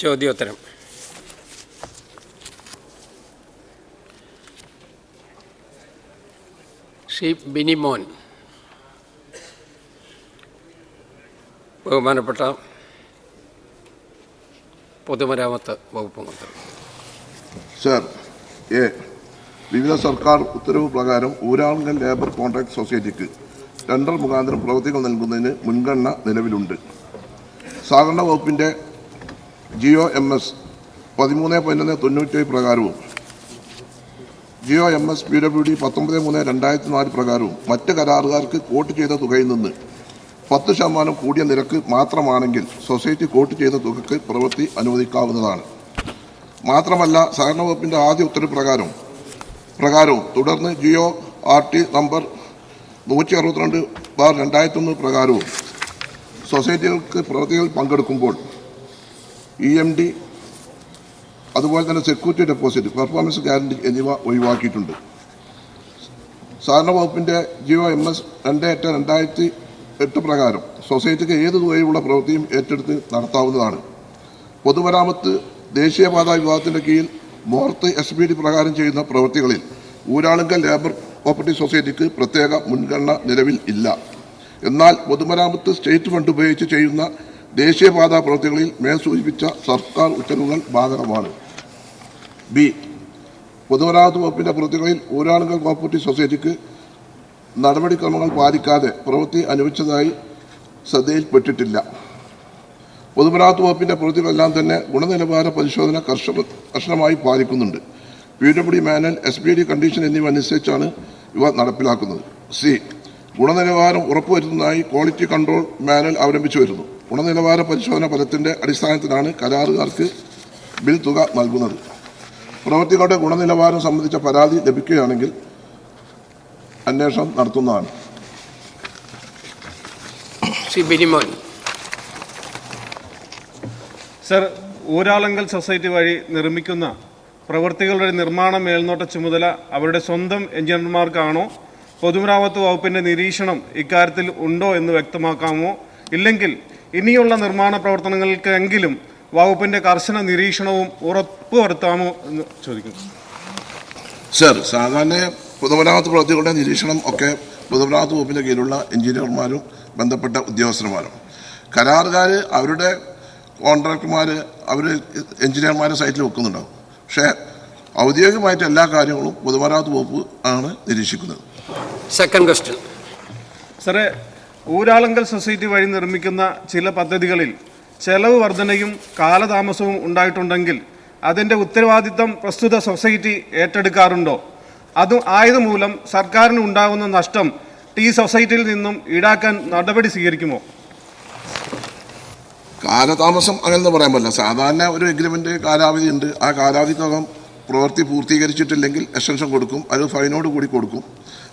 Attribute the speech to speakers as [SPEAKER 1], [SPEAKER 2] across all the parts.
[SPEAKER 1] ചോദ്യോത്തരം. ശ്രീ ബിനിമോൻ. ബഹുമാനപ്പെട്ട പൊതുമരാമത്ത് വകുപ്പ് മന്ത്രി.
[SPEAKER 2] സർ, വിവിധ സർക്കാർ ഉത്തരവ് പ്രകാരം ഊരാളുങ്കൽ ലേബർ കോൺട്രാക്ട് സൊസൈറ്റിക്ക് ടെൻഡർ മുഖാന്തരം പ്രവൃത്തികൾ നൽകുന്നതിന് മുൻഗണന നിലവിലുണ്ട്. സഹകരണ വകുപ്പിൻ്റെ GOMS 13/11/97 പ്രകാരവും GOMS PWD 19/3/2004 പ്രകാരവും മറ്റ് കരാറുകാർക്ക് കോട്ട് ചെയ്ത തുകയിൽ നിന്ന് 10% കൂടിയ നിരക്ക് മാത്രമാണെങ്കിൽ സൊസൈറ്റി കോട്ട് ചെയ്ത തുകയ്ക്ക് പ്രവൃത്തി അനുവദിക്കാവുന്നതാണ്. മാത്രമല്ല, സഹകരണ വകുപ്പിൻ്റെ ആദ്യ ഉത്തരവ് പ്രകാരവും തുടർന്ന് GORT നമ്പർ 162/2001 പ്രകാരവും സൊസൈറ്റികൾക്ക് പ്രവൃത്തികളിൽ പങ്കെടുക്കുമ്പോൾ EMD അതുപോലെ തന്നെ സെക്യൂരിറ്റി ഡെപ്പോസിറ്റ്, പെർഫോമൻസ് ഗ്യാരണ്ടി എന്നിവ ഒഴിവാക്കിയിട്ടുണ്ട്. സഹകരണ വകുപ്പിൻ്റെ GOMS 2/8/2008 പ്രകാരം സൊസൈറ്റിക്ക് ഏത് തുകയിലുള്ള പ്രവൃത്തിയും ഏറ്റെടുത്ത് നടത്താവുന്നതാണ്. പൊതുമരാമത്ത് ദേശീയപാത വിഭാഗത്തിൻ്റെ കീഴിൽ മോർത്ത് SBD പ്രകാരം ചെയ്യുന്ന പ്രവൃത്തികളിൽ ഊരാളുങ്കൽ ലേബർ കോപ്പറേറ്റീവ് സൊസൈറ്റിക്ക് പ്രത്യേക മുൻഗണന നിലവിൽ ഇല്ല. എന്നാൽ പൊതുമരാമത്ത് സ്റ്റേറ്റ് ഫണ്ട് ഉപയോഗിച്ച് ചെയ്യുന്ന ദേശീയപാത പ്രവൃത്തികളിൽ മേൽ സൂചിപ്പിച്ച സർക്കാർ ഉത്തരവുകൾ ബാധകമാണ്. പൊതുമരാമത്ത് വകുപ്പിൻ്റെ പ്രവൃത്തികളിൽ ഊരാളുങ്കൽ കോപ്പറേറ്റീവ് സൊസൈറ്റിക്ക് നടപടിക്രമങ്ങൾ പാലിക്കാതെ പ്രവൃത്തി അനുവദിച്ചതായി ശ്രദ്ധയിൽപ്പെട്ടിട്ടില്ല. പൊതുമരാമത്ത് വകുപ്പിൻ്റെ പ്രവൃത്തികളെല്ലാം തന്നെ ഗുണനിലവാര പരിശോധന കർശനമായി പാലിക്കുന്നുണ്ട്. PWD മാനുവൽ, SBD കണ്ടീഷൻ എന്നിവ അനുസരിച്ചാണ് ഇവ നടപ്പിലാക്കുന്നത്. ഗുണനിലവാരം ഉറപ്പുവരുത്തുന്നതായി ക്വാളിറ്റി കൺട്രോൾ മാനുവൽ അവലംബിച്ചു വരുന്നു. ഗുണനിലവാര പരിശോധന ഫലത്തിൻ്റെ അടിസ്ഥാനത്തിലാണ് കരാറുകാർക്ക് ബിൽ തുക നൽകുന്നത്. പ്രവൃത്തികളുടെ ഗുണനിലവാരം സംബന്ധിച്ച പരാതി ലഭിക്കുകയാണെങ്കിൽ അന്വേഷണം നടത്തുന്നതാണ്.
[SPEAKER 1] ശ്രീ ബിനിമോൻ.
[SPEAKER 3] സർ, ഊരാളുങ്കൽ സൊസൈറ്റി വഴി നിർമ്മിക്കുന്ന പ്രവൃത്തികളുടെ നിർമ്മാണ മേൽനോട്ട ചുമതല അവരുടെ സ്വന്തം എഞ്ചിനീയർമാർക്കാണോ? പൊതുമരാമത്ത് വകുപ്പിൻ്റെ നിരീക്ഷണം ഇക്കാര്യത്തിൽ ഉണ്ടോ എന്ന് വ്യക്തമാക്കാമോ? ഇല്ലെങ്കിൽ ഇനിയുള്ള നിർമ്മാണ പ്രവർത്തനങ്ങൾക്കെങ്കിലും വകുപ്പിൻ്റെ കർശന നിരീക്ഷണവും ഉറപ്പുവരുത്താമോ എന്ന് ചോദിക്കുന്നു.
[SPEAKER 2] സർ, സാധാരണ പൊതുമരാമത്ത് പ്രവൃത്തികളുടെ നിരീക്ഷണം ഒക്കെ പൊതുമരാമത്ത് വകുപ്പിൻ്റെ കീഴിലുള്ള എഞ്ചിനീയർമാരും ബന്ധപ്പെട്ട ഉദ്യോഗസ്ഥന്മാരും, കരാറുകാർ അവരുടെ കോൺട്രാക്ടർമാർ അവർ എഞ്ചിനീയർമാരെ സൈറ്റിൽ വെക്കുന്നുണ്ടാവും. പക്ഷേ ഔദ്യോഗികമായിട്ട് എല്ലാ കാര്യങ്ങളും പൊതുമരാമത്ത് വകുപ്പ് ആണ് നിരീക്ഷിക്കുന്നത്.
[SPEAKER 1] Second question.
[SPEAKER 3] സാറേ, ഊരാളുങ്കൽ സൊസൈറ്റി വഴി നിർമ്മിക്കുന്ന ചില പദ്ധതികളിൽ ചെലവ് വർധനയും കാലതാമസവും ഉണ്ടായിട്ടുണ്ടെങ്കിൽ അതിൻ്റെ ഉത്തരവാദിത്തം പ്രസ്തുത സൊസൈറ്റി ഏറ്റെടുക്കാറുണ്ടോ? ആയതുമൂലം സർക്കാരിന് ഉണ്ടാകുന്ന നഷ്ടം സൊസൈറ്റിയിൽ നിന്നും ഈടാക്കാൻ നടപടി സ്വീകരിക്കുമോ?
[SPEAKER 2] കാലതാമസം അങ്ങനെയൊന്നും പറയാൻ പറ്റില്ല. സാധാരണ ഒരു എഗ്രിമെൻ്റ് കാലാവധി ഉണ്ട്. ആ കാലാവധിക്കകം പ്രവൃത്തി പൂർത്തീകരിച്ചിട്ടില്ലെങ്കിൽ എക്സ്റ്റൻഷൻ കൊടുക്കും, അത് ഫൈനോട് കൂടി കൊടുക്കും.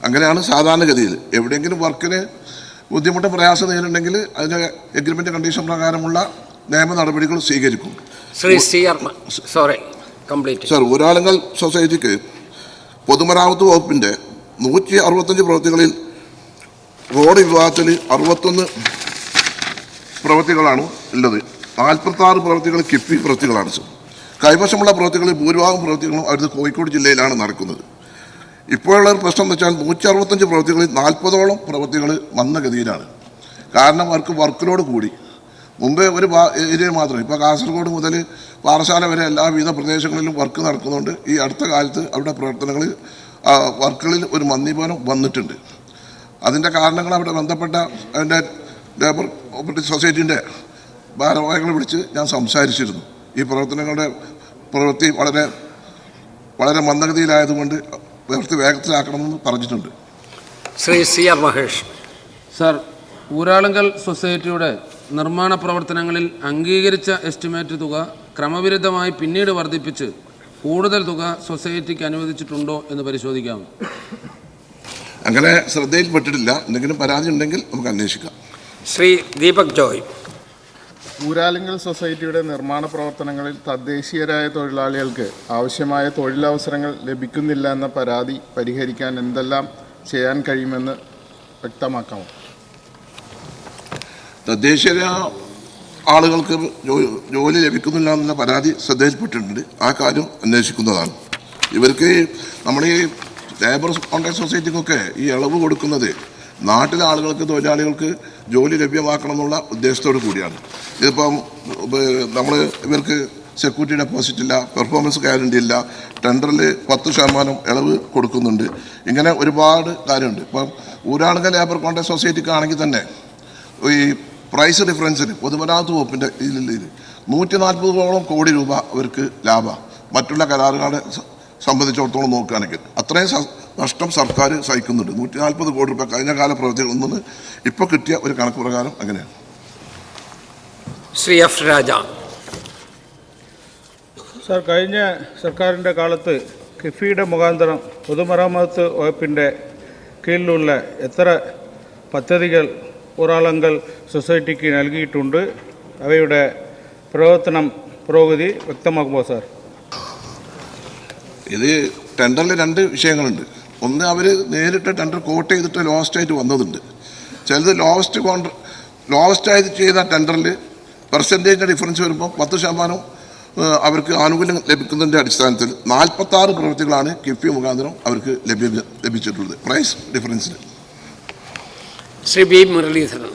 [SPEAKER 2] അങ്ങനെയാണ് സാധാരണഗതിയിൽ. എവിടെയെങ്കിലും വർക്കിന് ബുദ്ധിമുട്ടും പ്രയാസം നേരിട്ടുണ്ടെങ്കിൽ അതിൻ്റെ എഗ്രിമെൻ്റ് കണ്ടീഷൻ പ്രകാരമുള്ള നിയമ നടപടികൾ സ്വീകരിക്കും. സർ, ഊരാളുങ്കൽ സൊസൈറ്റിക്ക് പൊതുമരാമത്ത് വകുപ്പിൻ്റെ 165 പ്രവൃത്തികളിൽ റോഡ് വിഭാഗത്തിൽ 61 പ്രവൃത്തികളാണ് ഉള്ളത്. 46 പ്രവൃത്തികൾ കിഫ്ബി പ്രവൃത്തികളാണ്. സർ, കൈവശമുള്ള പ്രവൃത്തികളിൽ ഭൂരിഭാഗം പ്രവൃത്തികളും അവിടുത്തെ കോഴിക്കോട് ജില്ലയിലാണ് നടക്കുന്നത്. ഇപ്പോഴുള്ള ഒരു പ്രശ്നം എന്ന് വെച്ചാൽ 165 പ്രവൃത്തികളിൽ 40ഓളം പ്രവൃത്തികൾ മന്ദഗതിയിലാണ്. കാരണം വർക്കിലോട് കൂടി. മുമ്പ് ഒരു ഏരിയ മാത്രം, ഇപ്പോൾ കാസർഗോഡ് മുതൽ പാറശാല വരെ എല്ലാവിധ പ്രദേശങ്ങളിലും വർക്ക് നടക്കുന്നുണ്ട്. ഈ അടുത്ത കാലത്ത് അവിടെ പ്രവർത്തനങ്ങളിൽ വർക്കുകളിൽ ഒരു മന്ദീഭവനം വന്നിട്ടുണ്ട്. അതിൻ്റെ കാരണങ്ങൾ അവിടെ ബന്ധപ്പെട്ട അതിൻ്റെ ലേബർ കോപ്പറേറ്റീവ് സൊസൈറ്റീൻ്റെ ഭാരവാഹികളെ വിളിച്ച് ഞാൻ സംസാരിച്ചിരുന്നു. ഈ പ്രവൃത്തി വളരെ വളരെ മന്ദഗതിയിലായതുകൊണ്ട് പ്രവൃത്തി വേഗത്തിലാക്കണമെന്ന് പറഞ്ഞിട്ടുണ്ട്.
[SPEAKER 1] ശ്രീ CR മഹേഷ്.
[SPEAKER 4] സർ, ഊരാളുങ്കൽ സൊസൈറ്റിയുടെ നിർമ്മാണ പ്രവർത്തനങ്ങളിൽ അംഗീകരിച്ച എസ്റ്റിമേറ്റ് തുക ക്രമവിരുദ്ധമായി പിന്നീട് വർദ്ധിപ്പിച്ച് കൂടുതൽ തുക സൊസൈറ്റിക്ക് അനുവദിച്ചിട്ടുണ്ടോ എന്ന് പരിശോധിക്കാമോ?
[SPEAKER 2] അങ്ങനെ ശ്രദ്ധയിൽപ്പെട്ടിട്ടില്ല. എന്തെങ്കിലും പരാതി ഉണ്ടെങ്കിൽ നമുക്ക് അന്വേഷിക്കാം.
[SPEAKER 1] ശ്രീ ദീപക് ജോയ്.
[SPEAKER 5] ഊരാളുങ്കൽ സൊസൈറ്റിയുടെ നിർമ്മാണ പ്രവർത്തനങ്ങളിൽ തദ്ദേശീയരായ തൊഴിലാളികൾക്ക് ആവശ്യമായ തൊഴിലവസരങ്ങൾ ലഭിക്കുന്നില്ല എന്ന പരാതി പരിഹരിക്കാൻ എന്തെല്ലാം ചെയ്യാൻ കഴിയുമെന്ന് വ്യക്തമാക്കാമോ?
[SPEAKER 2] തദ്ദേശീയ ആളുകൾക്ക് ജോലി ലഭിക്കുന്നില്ല എന്നുള്ള പരാതി ശ്രദ്ധയിൽപ്പെട്ടിട്ടുണ്ട്. ആ കാര്യം അന്വേഷിക്കുന്നതാണ്. ഇവർക്ക് നമ്മൾ ഈ ലേബർ കോൺട്രാക്ട് സൊസൈറ്റിക്കൊക്കെ ഈ ഇളവ് കൊടുക്കുന്നത് നാട്ടിലെ ആളുകൾക്ക്, തൊഴിലാളികൾക്ക് ജോലി ലഭ്യമാക്കണം എന്നുള്ള ഉദ്ദേശത്തോടു കൂടിയാണ്. ഇതിപ്പം നമ്മൾ ഇവർക്ക് സെക്യൂരിറ്റി ഡെപ്പോസിറ്റ് ഇല്ല, പെർഫോമൻസ് ഗ്യാരണ്ടി ഇല്ല, ടെൻഡറിൽ 10% ഇളവ് കൊടുക്കുന്നുണ്ട്. ഇങ്ങനെ ഒരുപാട് കാര്യമുണ്ട്. ഇപ്പം ഊരാളുങ്കൽ ലേബർ കോൺട്രാക്ട് സൊസൈറ്റിക്കാണെങ്കിൽ തന്നെ ഈ പ്രൈസ് ഡിഫറൻസിന് പൊതുമരാമത്ത് വകുപ്പിൻ്റെ ഇതിൽ 140 കോടി രൂപ അവർക്ക് ലാഭമാണ്. മറ്റുള്ള കരാറുകാരെ സംബന്ധിച്ചിടത്തോളം നോക്കുകയാണെങ്കിൽ അത്രയും നഷ്ടം സർക്കാർ സഹിക്കുന്നുണ്ട്. 140 കോടി രൂപ കഴിഞ്ഞ കാല പ്രവൃത്തികളിൽ നിന്ന് ഇപ്പോൾ കിട്ടിയ ഒരു കണക്ക് പ്രകാരം അങ്ങനെയാണ്.
[SPEAKER 1] ശ്രീ എഫ് രാജ.
[SPEAKER 3] സാർ, കഴിഞ്ഞ സർക്കാരിൻ്റെ കാലത്ത് കിഫിയുടെ മുഖാന്തരം പൊതുമരാമത്ത് വകുപ്പിൻ്റെ കീഴിലുള്ള എത്ര പദ്ധതികൾ ഊരാളുങ്കൽ സൊസൈറ്റിക്ക് നൽകിയിട്ടുണ്ട്? അവയുടെ പുരോഗതി വ്യക്തമാക്കുമോ സാർ?
[SPEAKER 2] ഇത് ടെൻഡറിൽ 2 വിഷയങ്ങളുണ്ട്. ഒന്ന്, അവർ നേരിട്ട് ടെൻഡർ കോട്ട് ചെയ്തിട്ട് ലോവസ്റ്റായിട്ട് വന്നതുണ്ട്. ചിലത് ലോവസ്റ്റായിട്ട് ചെയ്ത ടെൻഡറിൽ പെർസെൻറ്റേജിൻ്റെ ഡിഫറൻസ് വരുമ്പോൾ 10% അവർക്ക് ആനുകൂല്യം ലഭിക്കുന്നതിൻ്റെ അടിസ്ഥാനത്തിൽ 46 പ്രവൃത്തികളാണ് കിഫ്ബി മുഖാന്തരം അവർക്ക് ലഭിച്ചിട്ടുള്ളത് പ്രൈസ് ഡിഫറൻസിൽ.
[SPEAKER 1] ശ്രീ ബി മുരളീധരൻ.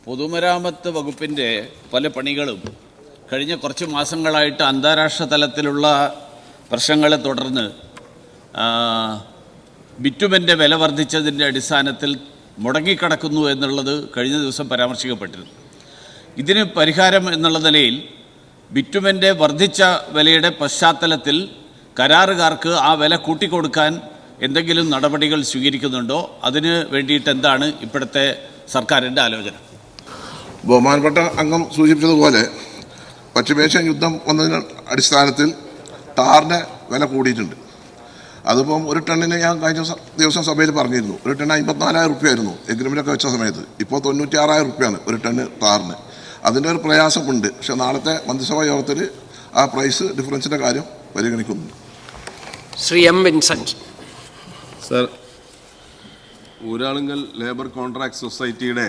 [SPEAKER 6] പൊതുമരാമത്ത് വകുപ്പിൻ്റെ പല പണികളും കഴിഞ്ഞ കുറച്ച് മാസങ്ങളായിട്ട് അന്താരാഷ്ട്ര തലത്തിലുള്ള പ്രശ്നങ്ങളെ തുടർന്ന് ബിറ്റുമൻ്റെ വില വർദ്ധിച്ചതിൻ്റെ അടിസ്ഥാനത്തിൽ മുടങ്ങിക്കിടക്കുന്നു എന്നുള്ളത് കഴിഞ്ഞ ദിവസം പരാമർശിക്കപ്പെട്ടിരുന്നു. ഇതിന് പരിഹാരം എന്നുള്ള നിലയിൽ ബിറ്റുമൻ്റെ വർദ്ധിച്ച വിലയുടെ പശ്ചാത്തലത്തിൽ കരാറുകാർക്ക് ആ വില കൂട്ടിക്കൊടുക്കാൻ എന്തെങ്കിലും നടപടികൾ സ്വീകരിക്കുന്നുണ്ടോ? അതിന് വേണ്ടിയിട്ട് എന്താണ് ഇപ്പോഴത്തെ സർക്കാരിൻ്റെ ആലോചന?
[SPEAKER 2] ബഹുമാനപ്പെട്ട അംഗം സൂചിപ്പിച്ചതുപോലെ പശ്ചിമേഷ്യൻ യുദ്ധം വന്നതിന് അടിസ്ഥാനത്തിൽ ടാറിൻ്റെ വില കൂടിയിട്ടുണ്ട്. അതിപ്പം ഒരു ടണ്ണിന് ഞാൻ കഴിഞ്ഞ ദിവസം സഭയിൽ പറഞ്ഞിരുന്നു, ഒരു ടണ്ണ് 54,000 റുപ്യായിരുന്നു എഗ്രിമെൻ്റൊക്കെ വെച്ച സമയത്ത്. ഇപ്പോൾ 96,000 റുപ്യാണ് ഒരു ടണ്ണ് ടാറിന്. അതിൻ്റെ ഒരു പ്രയാസമുണ്ട്. പക്ഷേ നാളത്തെ മന്ത്രിസഭാ യോഗത്തിൽ ആ പ്രൈസ് ഡിഫറൻസിൻ്റെ കാര്യം പരിഗണിക്കുന്നുണ്ട്.
[SPEAKER 1] Shri M Vincent.
[SPEAKER 7] Sir, Uralungal labour contract സൊസൈറ്റിയുടെ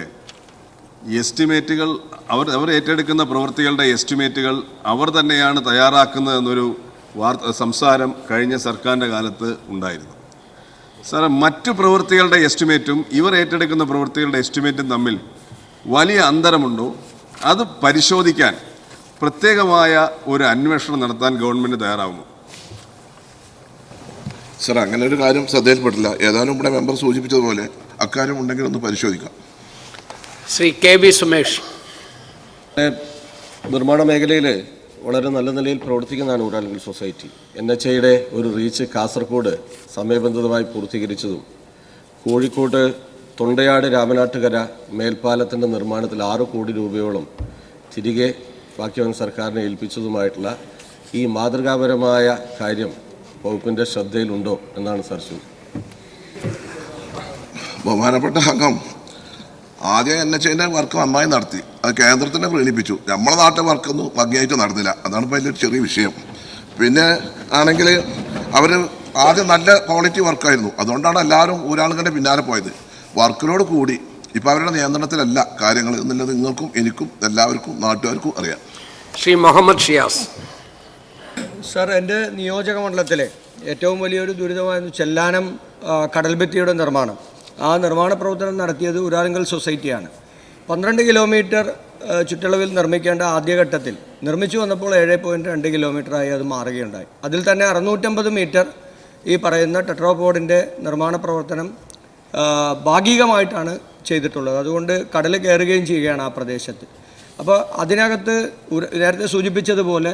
[SPEAKER 7] എസ്റ്റിമേറ്റുകൾ അവർ ഏറ്റെടുക്കുന്ന പ്രവൃത്തികളുടെ എസ്റ്റിമേറ്റുകൾ അവർ തന്നെയാണ് തയ്യാറാക്കുന്നതെന്നൊരു സംസാരം കഴിഞ്ഞ സർക്കാരിൻ്റെ കാലത്ത് ഉണ്ടായിരുന്നു. സാർ, മറ്റു പ്രവൃത്തികളുടെ എസ്റ്റിമേറ്റും ഇവർ ഏറ്റെടുക്കുന്ന പ്രവൃത്തികളുടെ എസ്റ്റിമേറ്റും തമ്മിൽ വലിയ അന്തരമുണ്ടോ? അത് പരിശോധിക്കാൻ പ്രത്യേകമായ ഒരു അന്വേഷണം നടത്താൻ ഗവൺമെൻറ് തയ്യാറാവുമോ?
[SPEAKER 2] സർ, അങ്ങനെ ഒരു കാര്യം ശ്രദ്ധയിൽപ്പെട്ടില്ല. ഏതാനും ഇവിടെ മെമ്പർ സൂചിപ്പിച്ചതുപോലെ അക്കാര്യം ഉണ്ടെങ്കിൽ ഒന്ന് പരിശോധിക്കാം.
[SPEAKER 1] Shri K V Sumesh.
[SPEAKER 8] നിർമ്മാണ മേഖലയിൽ വളരെ നല്ല നിലയിൽ പ്രവർത്തിക്കുന്നതാണ് ഊരാളുങ്കൽ സൊസൈറ്റി. NHAയുടെ ഒരു റീച്ച് കാസർഗോഡ് സമയബന്ധിതമായി പൂർത്തീകരിച്ചതും കോഴിക്കോട് തൊണ്ടയാട് രാമനാട്ടുകര മേൽപ്പാലത്തിൻ്റെ നിർമ്മാണത്തിൽ 6 കോടി രൂപയോളം തിരികെ ഭാഗ്യവാൻ സർക്കാരിനെ ഏൽപ്പിച്ചതുമായിട്ടുള്ള ഈ മാതൃകാപരമായ കാര്യം വകുപ്പിൻ്റെ ശ്രദ്ധയിലുണ്ടോ എന്നാണ് സർ ചോദ്യം.
[SPEAKER 2] ബഹുമാനപ്പെട്ട അംഗം, ആദ്യം NHAൻ്റെ വർക്ക് നന്നായി നടത്തി, അത് കേന്ദ്രത്തിനെ പ്രീണിപ്പിച്ചു. നമ്മളെ നാട്ടിലെ വർക്കൊന്നും ഭംഗിയായിട്ട് നടന്നില്ല. അതാണ് ഇപ്പോൾ അതിൻ്റെ ചെറിയ വിഷയം. പിന്നെ ആണെങ്കിൽ അവർ ആദ്യം നല്ല ക്വാളിറ്റി വർക്കായിരുന്നു. അതുകൊണ്ടാണ് എല്ലാവരും ഊരാളുകളുടെ പിന്നാലെ പോയത്. വർക്കിനോട് കൂടി ഇപ്പോൾ അവരുടെ നിയന്ത്രണത്തിലല്ല കാര്യങ്ങൾ എന്നുള്ളത് നിങ്ങൾക്കും എനിക്കും എല്ലാവർക്കും നാട്ടുകാർക്കും അറിയാം.
[SPEAKER 1] ശ്രീ മുഹമ്മദ് ഷിയാസ്.
[SPEAKER 9] സർ, എൻ്റെ നിയോജക മണ്ഡലത്തിലെ ഏറ്റവും വലിയൊരു ദുരിതമായിരുന്നു ചെല്ലാനം കടൽഭിത്തിയുടെ നിർമ്മാണം. ആ നിർമ്മാണ പ്രവർത്തനം നടത്തിയത് ഊരാളുങ്കൽ സൊസൈറ്റിയാണ്. 12 കിലോമീറ്റർ ചുറ്റളവിൽ നിർമ്മിക്കേണ്ട ആദ്യഘട്ടത്തിൽ നിർമ്മിച്ചു വന്നപ്പോൾ 7.2 കിലോമീറ്ററായി അത് മാറുകയുണ്ടായി. അതിൽ തന്നെ 650 മീറ്റർ ഈ പറയുന്ന ടെട്രോപോഡിൻ്റെ നിർമ്മാണ പ്രവർത്തനം ഭാഗികമായിട്ടാണ് ചെയ്തിട്ടുള്ളത്. അതുകൊണ്ട് കടൽ കയറുകയും ചെയ്യുകയാണ് ആ പ്രദേശത്ത്. അപ്പോൾ അതിനകത്ത് നേരത്തെ സൂചിപ്പിച്ചതുപോലെ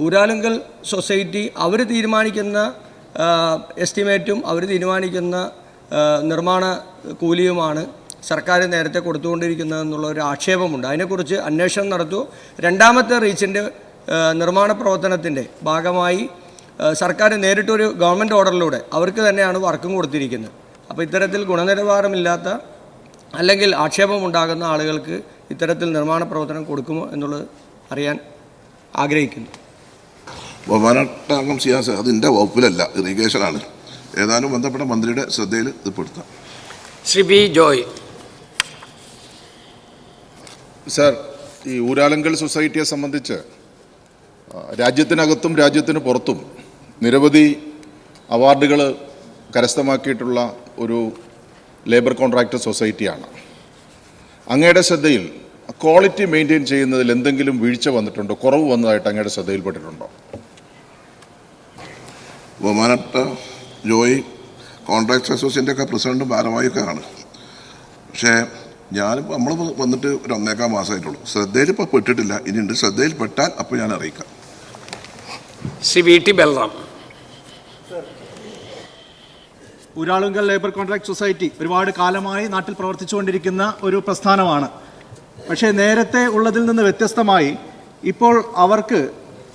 [SPEAKER 9] ഊരാളുങ്കൽ സൊസൈറ്റി അവർ തീരുമാനിക്കുന്ന എസ്റ്റിമേറ്റും അവർ തീരുമാനിക്കുന്ന നിർമ്മാണ കൂലിയുമാണ് സർക്കാർ നേരത്തെ കൊടുത്തുകൊണ്ടിരിക്കുന്നതെന്നുള്ള ഒരു ആക്ഷേപമുണ്ട്. അതിനെക്കുറിച്ച് അന്വേഷണം നടത്തൂ. രണ്ടാമത്തെ റീച്ചിൻ്റെ നിർമ്മാണ പ്രവർത്തനത്തിൻ്റെ ഭാഗമായി സർക്കാർ നേരിട്ടൊരു ഗവൺമെൻറ് ഓർഡറിലൂടെ അവർക്ക് തന്നെയാണ് വർക്കും കൊടുത്തിരിക്കുന്നത്. അപ്പോൾ ഇത്തരത്തിൽ ഗുണനിലവാരമില്ലാത്ത അല്ലെങ്കിൽ ആക്ഷേപമുണ്ടാകുന്ന ആളുകൾക്ക് ഇത്തരത്തിൽ നിർമ്മാണ പ്രവർത്തനം കൊടുക്കുമോ എന്നുള്ളത് അറിയാൻ ആഗ്രഹിക്കുന്നു.
[SPEAKER 2] ബഹുമാനപ്പെട്ട അംഗം സിയാസ്, അതിൻ്റെ വകുപ്പിലല്ല, ഇറിഗേഷനാണ്. ഏതാനും ബന്ധപ്പെട്ട മന്ത്രിയുടെ ശ്രദ്ധയിൽ ഇത് പെടുത്താം.
[SPEAKER 1] ശ്രീ ബി ജോയ്.
[SPEAKER 5] സർ, ഈ ഊരാളുങ്കൽ സൊസൈറ്റിയെ സംബന്ധിച്ച് രാജ്യത്തിനകത്തും രാജ്യത്തിന് പുറത്തും നിരവധി അവാർഡുകൾ കരസ്ഥമാക്കിയിട്ടുള്ള ഒരു ലേബർ കോൺട്രാക്ട് സൊസൈറ്റിയാണ്. അങ്ങയുടെ ശ്രദ്ധയിൽ ക്വാളിറ്റി മെയിൻറ്റെയിൻ ചെയ്യുന്നതിൽ എന്തെങ്കിലും വീഴ്ച വന്നിട്ടുണ്ടോ, കുറവ് വന്നതായിട്ട് അങ്ങയുടെ ശ്രദ്ധയിൽപ്പെട്ടിട്ടുണ്ടോ?
[SPEAKER 2] ബഹുമാനപ്പെട്ട ജോയി കോൺട്രാക്ട് അസോസിയേഷൻ്റെ ഒക്കെ പ്രസിഡന്റും ഭാരവാഹിയൊക്കെ ആണ്. പക്ഷേ നമ്മൾ വന്നിട്ട് ഒരു 1.25 മാസമായിട്ടുള്ളൂ. ശ്രദ്ധയിൽ ഇപ്പോൾ പെട്ടിട്ടില്ല. ഇനിയുണ്ട്. ശ്രദ്ധയിൽ പെട്ടാൽ അപ്പോൾ ഞാൻ അറിയിക്കാം.
[SPEAKER 1] Shri V T Balram.
[SPEAKER 10] Uralungal labour contract society ഒരുപാട് കാലമായി നാട്ടിൽ പ്രവർത്തിച്ചുകൊണ്ടിരിക്കുന്ന ഒരു പ്രസ്ഥാനമാണ്. പക്ഷേ നേരത്തെ ഉള്ളതിൽ നിന്ന് വ്യത്യസ്തമായി ഇപ്പോൾ അവർക്ക്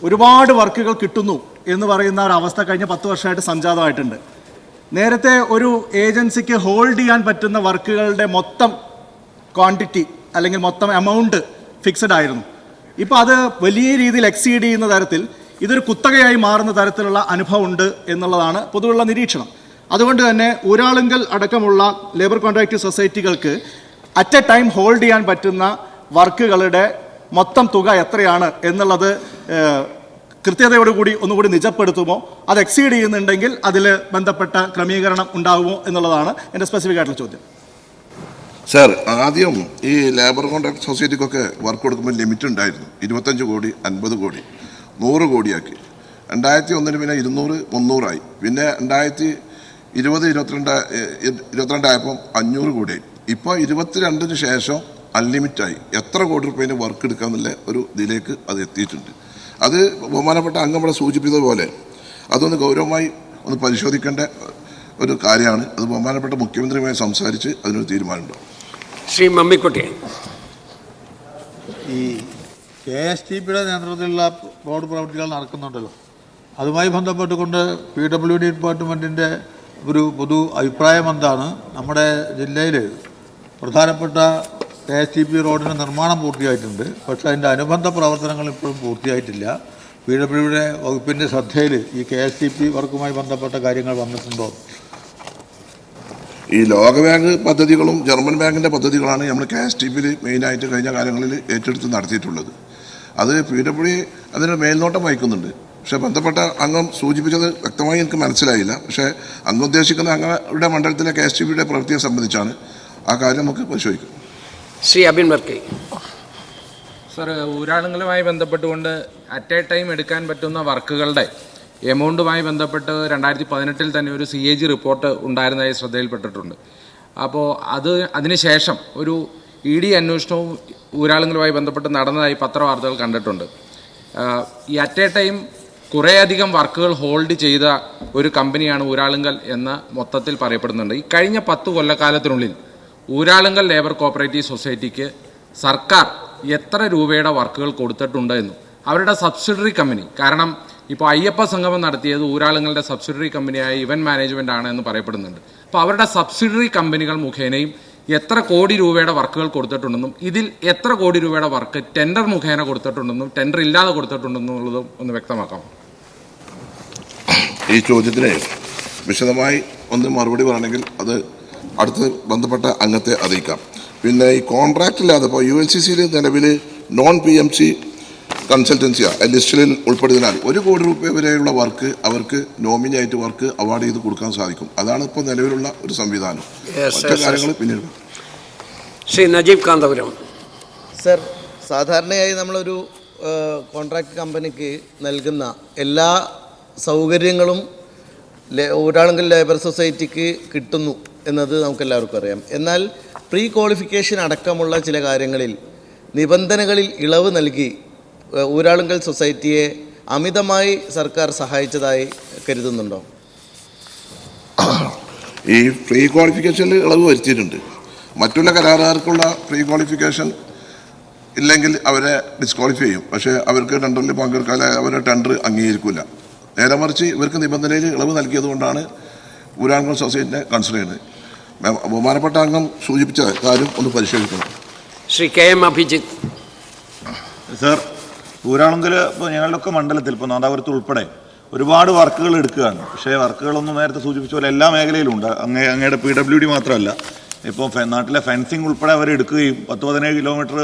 [SPEAKER 10] ഒരുപാട് വർക്കുകൾ കിട്ടുന്നു എന്ന് പറയുന്ന ഒരു അവസ്ഥ കഴിഞ്ഞ 10 വർഷമായിട്ട് സംജാതമായിട്ടുണ്ട്. നേരത്തെ ഒരു ഏജൻസിക്ക് ഹോൾഡ് ചെയ്യാൻ പറ്റുന്ന വർക്കുകളുടെ മൊത്തം ക്വാണ്ടിറ്റി അല്ലെങ്കിൽ മൊത്തം എമൗണ്ട് ഫിക്സഡ് ആയിരുന്നു. ഇപ്പോൾ അത് വലിയ രീതിയിൽ എക്സീഡ് ചെയ്യുന്ന തരത്തിൽ ഇതൊരു കുത്തകയായി മാറുന്ന തരത്തിലുള്ള അനുഭവം ഉണ്ട് എന്നുള്ളതാണ് പൊതുവുള്ള നിരീക്ഷണം. അതുകൊണ്ട് തന്നെ ഊരാളുങ്കൽ അടക്കമുള്ള ലേബർ കോൺട്രാക്ട് സൊസൈറ്റികൾക്ക് അറ്റ് എ ടൈം ഹോൾഡ് ചെയ്യാൻ പറ്റുന്ന വർക്കുകളുടെ മൊത്തം തുക എത്രയാണ് എന്നുള്ളത് കൃത്യതയോടുകൂടി ഒന്നുകൂടി നിജപ്പെടുത്തുമോ, അത് എക്സീഡ് ചെയ്യുന്നുണ്ടെങ്കിൽ അതിൽ ബന്ധപ്പെട്ട ക്രമീകരണം ഉണ്ടാകുമോ എന്നുള്ളതാണ് എൻ്റെ സ്പെസിഫിക് ആയിട്ടുള്ള ചോദ്യം.
[SPEAKER 2] സാർ, ആദ്യം ഈ ലേബർ കോൺട്രാക്ട് സൊസൈറ്റിക്കൊക്കെ വർക്ക് കൊടുക്കുമ്പോൾ ലിമിറ്റ് ഉണ്ടായിരുന്നു. 25 കോടി, 50 കോടി, 100 കോടിയാക്കി. 2001 പിന്നെ 200, 300 പിന്നെ 2020-22 ആയപ്പോൾ 500 കോടിയായി. ഇപ്പോൾ 22 ശേഷം അൺലിമിറ്റായി. എത്ര കോടി രൂപേന് വർക്ക് എടുക്കാമെന്നുള്ള ഒരു ഇതിലേക്ക് അത് എത്തിയിട്ടുണ്ട്. അത് ബഹുമാനപ്പെട്ട അംഗം ഇവിടെ സൂചിപ്പിച്ചതുപോലെ അതൊന്ന് ഗൗരവമായി ഒന്ന് പരിശോധിക്കേണ്ട ഒരു കാര്യമാണ്. അത് ബഹുമാനപ്പെട്ട മുഖ്യമന്ത്രിയുമായി സംസാരിച്ച് അതിനൊരു തീരുമാനമുണ്ടോ.
[SPEAKER 1] ശ്രീ മമ്മിക്കുട്ടി.
[SPEAKER 11] ഈ KSTPയുടെ നേതൃത്വത്തിലുള്ള റോഡ് പ്രവൃത്തികൾ നടക്കുന്നുണ്ടല്ലോ, അതുമായി ബന്ധപ്പെട്ടുകൊണ്ട് PWD ഡിപ്പാർട്ട്മെൻറ്റിൻ്റെ ഒരു പൊതു അഭിപ്രായം എന്താണ്? നമ്മുടെ ജില്ലയിൽ പ്രധാനപ്പെട്ട KSTP റോഡിൻ്റെ നിർമ്മാണം പൂർത്തിയായിട്ടുണ്ട്. പക്ഷേ അതിൻ്റെ അനുബന്ധ പ്രവർത്തനങ്ങൾ ഇപ്പോഴും പൂർത്തിയായിട്ടില്ല. PWD വകുപ്പിൻ്റെ ശ്രദ്ധയിൽ ഈ KSTP വർക്കുമായി ബന്ധപ്പെട്ട കാര്യങ്ങൾ വന്നിട്ടുണ്ടോ?
[SPEAKER 2] ഈ ലോകബാങ്ക് പദ്ധതികളും ജർമ്മൻ ബാങ്കിൻ്റെ പദ്ധതികളാണ് നമ്മൾ KSTPയിൽ മെയിനായിട്ട് കഴിഞ്ഞ കാലങ്ങളിൽ ഏറ്റെടുത്ത് നടത്തിയിട്ടുള്ളത്. അത് PWD അതിന് മേൽനോട്ടം വഹിക്കുന്നുണ്ട്. പക്ഷേ ബന്ധപ്പെട്ട അംഗം സൂചിപ്പിച്ചത് വ്യക്തമായി എനിക്ക് മനസ്സിലായില്ല. പക്ഷേ അംഗം ഉദ്ദേശിക്കുന്ന അംഗങ്ങളുടെ മണ്ഡലത്തിലെ KSTPയുടെ പ്രവൃത്തിയെ സംബന്ധിച്ചാണ് ആ കാര്യം നമുക്ക് പരിശോധിക്കും.
[SPEAKER 1] ശ്രീ അബിൻ വർക്കി.
[SPEAKER 12] സർ, ഊരാളുങ്ങളുമായി ബന്ധപ്പെട്ടുകൊണ്ട് അറ്റ് എ ടൈം എടുക്കാൻ പറ്റുന്ന വർക്കുകളുടെ എമൗണ്ടുമായി ബന്ധപ്പെട്ട് 2018 തന്നെ ഒരു CAG റിപ്പോർട്ട് ഉണ്ടായിരുന്നതായി ശ്രദ്ധയിൽപ്പെട്ടിട്ടുണ്ട്. അപ്പോൾ അതിനുശേഷം ഒരു ED അന്വേഷണവും ഊരാളുങ്ങളുമായി ബന്ധപ്പെട്ട് നടന്നതായി പത്രവാർത്തകൾ കണ്ടിട്ടുണ്ട്. ഈ അറ്റ് എ ടൈം കുറേയധികം വർക്കുകൾ ഹോൾഡ് ചെയ്ത ഒരു കമ്പനിയാണ് ഊരാളുങ്കൽ എന്ന് മൊത്തത്തിൽ പറയപ്പെടുന്നുണ്ട്. ഈ കഴിഞ്ഞ 10 കൊല്ലക്കാലത്തിനുള്ളിൽ ഊരാളുങ്കൽ ലേബർ കോപ്പറേറ്റീവ് സൊസൈറ്റിക്ക് സർക്കാർ എത്ര രൂപയുടെ വർക്കുകൾ കൊടുത്തിട്ടുണ്ട് എന്നും അവരുടെ സബ്സിഡറി കമ്പനി, കാരണം ഇപ്പോൾ അയ്യപ്പ സംഗമം നടത്തിയത് ഊരാളുങ്ങളുടെ സബ്സിഡറി കമ്പനിയായ ഇവൻറ്റ് മാനേജ്മെൻ്റ് ആണ് എന്ന് പറയപ്പെടുന്നുണ്ട്. അപ്പോൾ അവരുടെ സബ്സിഡറി കമ്പനികൾ മുഖേനയും എത്ര കോടി രൂപയുടെ വർക്കുകൾ കൊടുത്തിട്ടുണ്ടെന്നും ഇതിൽ എത്ര കോടി രൂപയുടെ വർക്ക് ടെൻഡർ മുഖേന കൊടുത്തിട്ടുണ്ടെന്നും ടെൻഡർ ഇല്ലാതെ കൊടുത്തിട്ടുണ്ടെന്നുള്ളതും ഒന്ന് വ്യക്തമാക്കാം.
[SPEAKER 2] ഈ ചോദ്യത്തിന് വിശദമായി ഒന്ന് മറുപടി പറയണമെങ്കിൽ അത് അടുത്ത് ബന്ധപ്പെട്ട അംഗത്തെ അറിയിക്കാം. പിന്നെ ഈ കോൺട്രാക്റ്റ് ഇല്ലാതെ ഇപ്പോൾ ULCCയിൽ നിലവിൽ നോൺ PMC കൺസൾട്ടൻസിയാണ് ലിസ്റ്റിൽ ഉൾപ്പെടുന്നതിനാൽ 1 കോടി രൂപ വരെയുള്ള വർക്ക് അവർക്ക് നോമിനിയായിട്ട് വർക്ക് അവാർഡ് ചെയ്ത് കൊടുക്കാൻ സാധിക്കും. അതാണ് ഇപ്പോൾ നിലവിലുള്ള ഒരു സംവിധാനം. മറ്റു കാര്യങ്ങൾ പിന്നീട്.
[SPEAKER 1] ശ്രീ നജീബ് കാന്തപുരം.
[SPEAKER 13] സർ, സാധാരണയായി നമ്മളൊരു കോൺട്രാക്ട് കമ്പനിക്ക് നൽകുന്ന എല്ലാ സൗകര്യങ്ങളും ഊരാളുങ്കൽ ലേബർ സൊസൈറ്റിക്ക് കിട്ടുന്നു എന്നത് നമുക്കെല്ലാവർക്കും അറിയാം. എന്നാൽ പ്രീ ക്വാളിഫിക്കേഷൻ അടക്കമുള്ള ചില കാര്യങ്ങളിൽ നിബന്ധനകളിൽ ഇളവ് നൽകി ഊരാളുങ്കൽ സൊസൈറ്റിയെ അമിതമായി സർക്കാർ സഹായിച്ചതായി കരുതുന്നുണ്ടോ?
[SPEAKER 2] ഈ പ്രീ ക്വാളിഫിക്കേഷനിൽ ഇളവ് വരുത്തിയിട്ടുണ്ട്. മറ്റുള്ള കരാറുകാർക്കുള്ള പ്രീ ക്വാളിഫിക്കേഷൻ ഇല്ലെങ്കിൽ അവരെ ഡിസ്ക്വാളിഫൈ ചെയ്യും. പക്ഷേ അവർക്ക് ടെൻഡറിൽ പങ്കെടുക്കാൻ അവരെ ടെൻഡർ അംഗീകരിക്കില്ല. നേരെ മറിച്ച് ഇവർക്ക് നിബന്ധനയിൽ ഇളവ് നൽകിയതുകൊണ്ടാണ് ഊരാളുങ്കൽ സൊസൈറ്റിനെ കൺസിഡർ ചെയ്യുന്നത്. ബഹുമാനപ്പെട്ട അംഗം സൂചിപ്പിച്ച കാര്യം ഒന്ന് പരിശോധിക്കണം.
[SPEAKER 1] ശ്രീ KM അഭിജിത്ത്.
[SPEAKER 14] സർ, ഊരാളുങ്കൽ ഇപ്പോൾ ഞങ്ങളുടെയൊക്കെ മണ്ഡലത്തിൽ ഇപ്പോൾ നാദാപുരത്ത് ഉൾപ്പെടെ ഒരുപാട് വർക്കുകൾ എടുക്കുകയാണ്. പക്ഷേ വർക്കുകളൊന്നും നേരത്തെ സൂചിപ്പിച്ച പോലെ എല്ലാ മേഖലയിലും ഉണ്ട്. അങ്ങയുടെ PWD മാത്രമല്ല, ഇപ്പോൾ നാട്ടിലെ ഫെൻസിങ് ഉൾപ്പെടെ അവർ എടുക്കുകയും 10-15 കിലോമീറ്റർ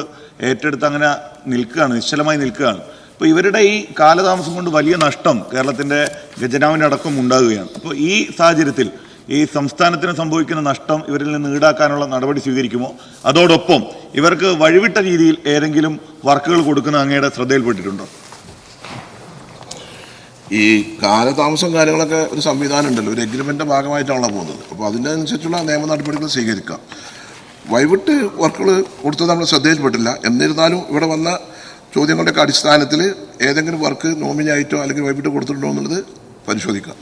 [SPEAKER 14] ഏറ്റെടുത്ത് അങ്ങനെ നിൽക്കുകയാണ്, നിശ്ചലമായി നിൽക്കുകയാണ്. അപ്പോൾ ഇവരുടെ ഈ കാലതാമസം കൊണ്ട് വലിയ നഷ്ടം കേരളത്തിൻ്റെ ഖജനാവിനടക്കം ഉണ്ടാകുകയാണ്. അപ്പോൾ ഈ സാഹചര്യത്തിൽ ഈ സംസ്ഥാനത്തിന് സംഭവിക്കുന്ന നഷ്ടം ഇവരിൽ നിന്ന് ഈടാക്കാനുള്ള നടപടി സ്വീകരിക്കുമോ? അതോടൊപ്പം ഇവർക്ക് വഴിവിട്ട രീതിയിൽ ഏതെങ്കിലും വർക്കുകൾ കൊടുക്കുന്ന അങ്ങയുടെ ശ്രദ്ധയിൽപ്പെട്ടിട്ടുണ്ടോ?
[SPEAKER 2] ഈ കാലതാമസം കാര്യങ്ങളൊക്കെ ഒരു സംവിധാനം ഉണ്ടല്ലോ, ഒരു എഗ്രിമെൻ്റിൻ്റെ ഭാഗമായിട്ടാണല്ലോ പോകുന്നത്. അപ്പോൾ അതിൻ്റെ അനുസരിച്ചുള്ള നിയമ നടപടികൾ സ്വീകരിക്കാം. വൈവിട്ട് വർക്കുകൾ കൊടുത്തത് നമ്മൾ ശ്രദ്ധയിൽപ്പെട്ടില്ല. എന്നിരുന്നാലും ഇവിടെ വന്ന ചോദ്യങ്ങളുടെയൊക്കെ അടിസ്ഥാനത്തിൽ ഏതെങ്കിലും വർക്ക് നോമിനി ആയിട്ടോ അല്ലെങ്കിൽ വൈവിട്ട് കൊടുത്തിട്ടുണ്ടോ എന്നുള്ളത് പരിശോധിക്കാം.